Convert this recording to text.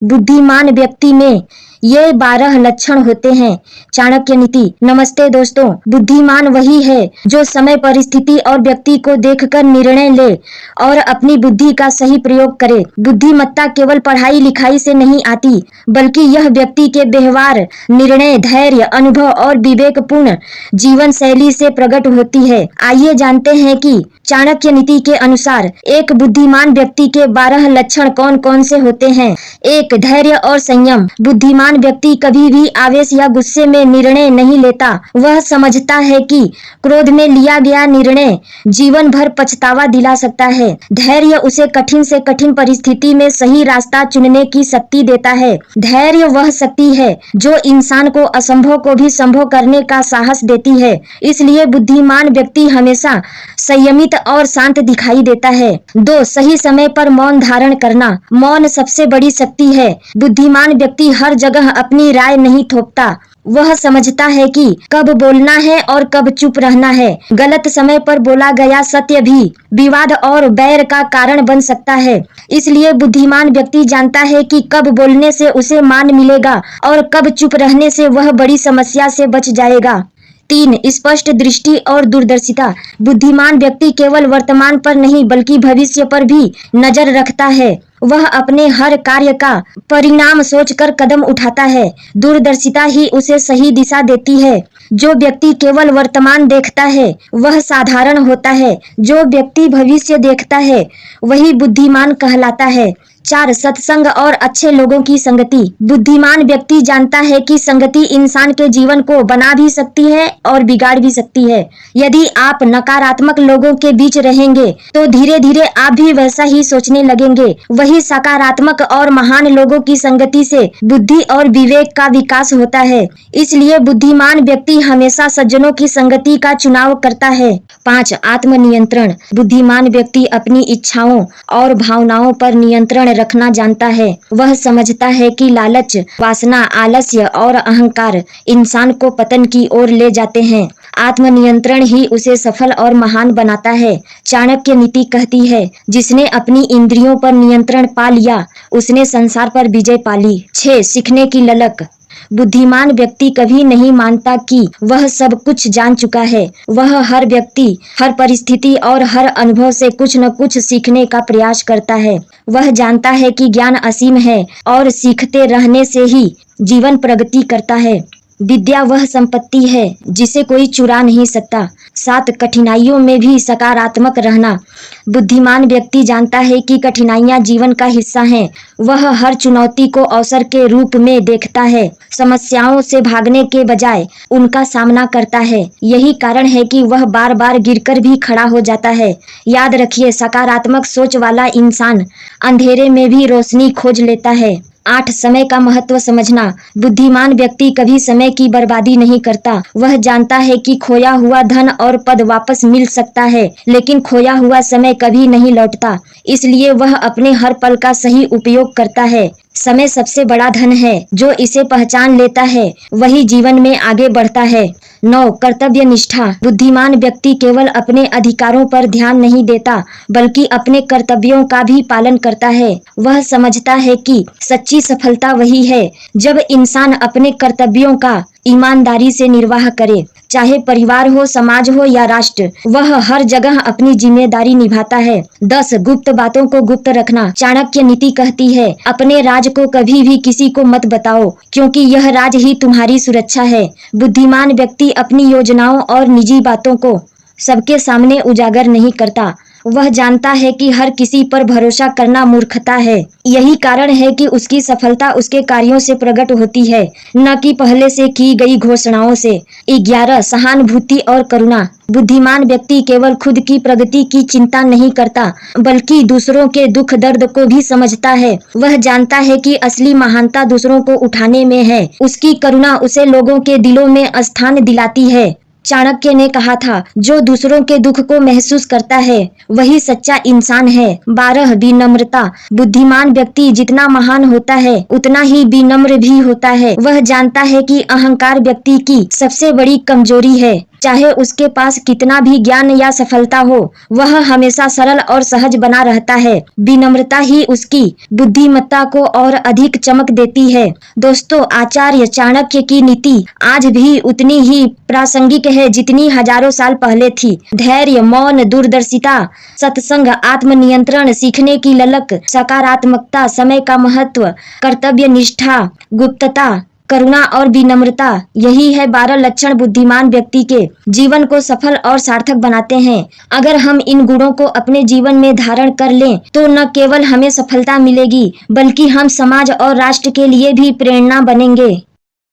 बुद्धिमान व्यक्ति में ये 12 लक्षण होते हैं। चाणक्य नीति। नमस्ते दोस्तों, बुद्धिमान वही है जो समय, परिस्थिति और व्यक्ति को देखकर निर्णय ले और अपनी बुद्धि का सही प्रयोग करे। बुद्धिमत्ता केवल पढ़ाई लिखाई से नहीं आती, बल्कि यह व्यक्ति के व्यवहार, निर्णय, धैर्य, अनुभव और विवेकपूर्ण जीवन शैली से प्रकट होती है। आइए जानते हैं कि चाणक्य नीति के अनुसार एक बुद्धिमान व्यक्ति के 12 लक्षण कौन कौन से होते हैं। 1. धैर्य और संयम। बुद्धिमान व्यक्ति कभी भी आवेश या गुस्से में निर्णय नहीं लेता। वह समझता है कि क्रोध में लिया गया निर्णय जीवन भर पछतावा दिला सकता है। धैर्य उसे कठिन से कठिन परिस्थिति में सही रास्ता चुनने की शक्ति देता है। धैर्य वह शक्ति है जो इंसान को असंभव को भी संभव करने का साहस देती है। इसलिए बुद्धिमान व्यक्ति हमेशा संयमित और शांत दिखाई देता है। 2. सही समय पर मौन धारण करना। मौन सबसे बड़ी शक्ति है। बुद्धिमान व्यक्ति हर जगह अपनी राय नहीं थोपता। वह समझता है कि कब बोलना है और कब चुप रहना है। गलत समय पर बोला गया सत्य भी विवाद और बैर का कारण बन सकता है। इसलिए बुद्धिमान व्यक्ति जानता है कि कब बोलने से उसे मान मिलेगा और कब चुप रहने से वह बड़ी समस्या से बच जाएगा। 3. स्पष्ट दृष्टि और दूरदर्शिता। बुद्धिमान व्यक्ति केवल वर्तमान पर नहीं बल्कि भविष्य पर भी नजर रखता है। वह अपने हर कार्य का परिणाम सोचकर कदम उठाता है। दूरदर्शिता ही उसे सही दिशा देती है। जो व्यक्ति केवल वर्तमान देखता है वह साधारण होता है। जो व्यक्ति भविष्य देखता है वही बुद्धिमान कहलाता है। 4. सत्संग और अच्छे लोगों की संगति। बुद्धिमान व्यक्ति जानता है कि संगति इंसान के जीवन को बना भी सकती है और बिगाड़ भी सकती है। यदि आप नकारात्मक लोगों के बीच रहेंगे तो धीरे धीरे आप भी वैसा ही सोचने लगेंगे। वही सकारात्मक और महान लोगों की संगति से बुद्धि और विवेक का विकास होता है। इसलिए बुद्धिमान व्यक्ति हमेशा सज्जनों की संगति का चुनाव करता है। 5. आत्मनियंत्रण। बुद्धिमान व्यक्ति अपनी इच्छाओं और भावनाओं पर नियंत्रण रखना जानता है। वह समझता है कि लालच, वासना, आलस्य और अहंकार इंसान को पतन की ओर ले जाते हैं। आत्मनियंत्रण ही उसे सफल और महान बनाता है। चाणक्य नीति कहती है, जिसने अपनी इंद्रियों पर नियंत्रण पा लिया उसने संसार पर विजय पा ली। 6. सीखने की ललक। बुद्धिमान व्यक्ति कभी नहीं मानता कि वह सब कुछ जान चुका है। वह हर व्यक्ति, हर परिस्थिति और हर अनुभव से कुछ न कुछ सीखने का प्रयास करता है। वह जानता है कि ज्ञान असीम है और सीखते रहने से ही जीवन प्रगति करता है। विद्या वह संपत्ति है जिसे कोई चुरा नहीं सकता। 7. कठिनाइयों में भी सकारात्मक रहना। बुद्धिमान व्यक्ति जानता है कि कठिनाइयां जीवन का हिस्सा हैं। वह हर चुनौती को अवसर के रूप में देखता है। समस्याओं से भागने के बजाय उनका सामना करता है। यही कारण है कि वह बार बार गिरकर भी खड़ा हो जाता है। याद रखिए, सकारात्मक सोच वाला इंसान अंधेरे में भी रोशनी खोज लेता है। 8. समय का महत्व समझना। बुद्धिमान व्यक्ति कभी समय की बर्बादी नहीं करता। वह जानता है कि खोया हुआ धन और पद वापस मिल सकता है, लेकिन खोया हुआ समय कभी नहीं लौटता। इसलिए वह अपने हर पल का सही उपयोग करता है। समय सबसे बड़ा धन है। जो इसे पहचान लेता है वही जीवन में आगे बढ़ता है। 9. कर्तव्य निष्ठा। बुद्धिमान व्यक्ति केवल अपने अधिकारों पर ध्यान नहीं देता बल्कि अपने कर्तव्यों का भी पालन करता है। वह समझता है कि सच्ची सफलता वही है जब इंसान अपने कर्तव्यों का ईमानदारी से निर्वाह करे। चाहे परिवार हो, समाज हो या राष्ट्र, वह हर जगह अपनी जिम्मेदारी निभाता है। 10. गुप्त बातों को गुप्त रखना। चाणक्य नीति कहती है, अपने राज को कभी भी किसी को मत बताओ, क्योंकि यह राज ही तुम्हारी सुरक्षा है। बुद्धिमान व्यक्ति अपनी योजनाओं और निजी बातों को सबके सामने उजागर नहीं करता। वह जानता है कि हर किसी पर भरोसा करना मूर्खता है। यही कारण है कि उसकी सफलता उसके कार्यों से प्रकट होती है, न कि पहले से की गई घोषणाओं से। 11. सहानुभूति और करुणा। बुद्धिमान व्यक्ति केवल खुद की प्रगति की चिंता नहीं करता बल्कि दूसरों के दुख दर्द को भी समझता है। वह जानता है कि असली महानता दूसरों को उठाने में है। उसकी करुणा उसे लोगों के दिलों में स्थान दिलाती है। चाणक्य ने कहा था, जो दूसरों के दुख को महसूस करता है वही सच्चा इंसान है। 12. विनम्रता। बुद्धिमान व्यक्ति जितना महान होता है उतना ही विनम्र भी होता है। वह जानता है कि अहंकार व्यक्ति की सबसे बड़ी कमजोरी है। चाहे उसके पास कितना भी ज्ञान या सफलता हो, वह हमेशा सरल और सहज बना रहता है। विनम्रता ही उसकी बुद्धिमत्ता को और अधिक चमक देती है। दोस्तों, आचार्य चाणक्य की नीति आज भी उतनी ही प्रासंगिक है जितनी हजारों साल पहले थी। धैर्य, मौन, दूरदर्शिता, सत्संग, आत्मनियंत्रण, सीखने की ललक, सकारात्मकता, समय का महत्व, कर्तव्य निष्ठा, गुप्तता, करुणा और विनम्रता, यही है 12 लक्षण बुद्धिमान व्यक्ति के जीवन को सफल और सार्थक बनाते हैं। अगर हम इन गुणों को अपने जीवन में धारण कर लें तो न केवल हमें सफलता मिलेगी, बल्कि हम समाज और राष्ट्र के लिए भी प्रेरणा बनेंगे।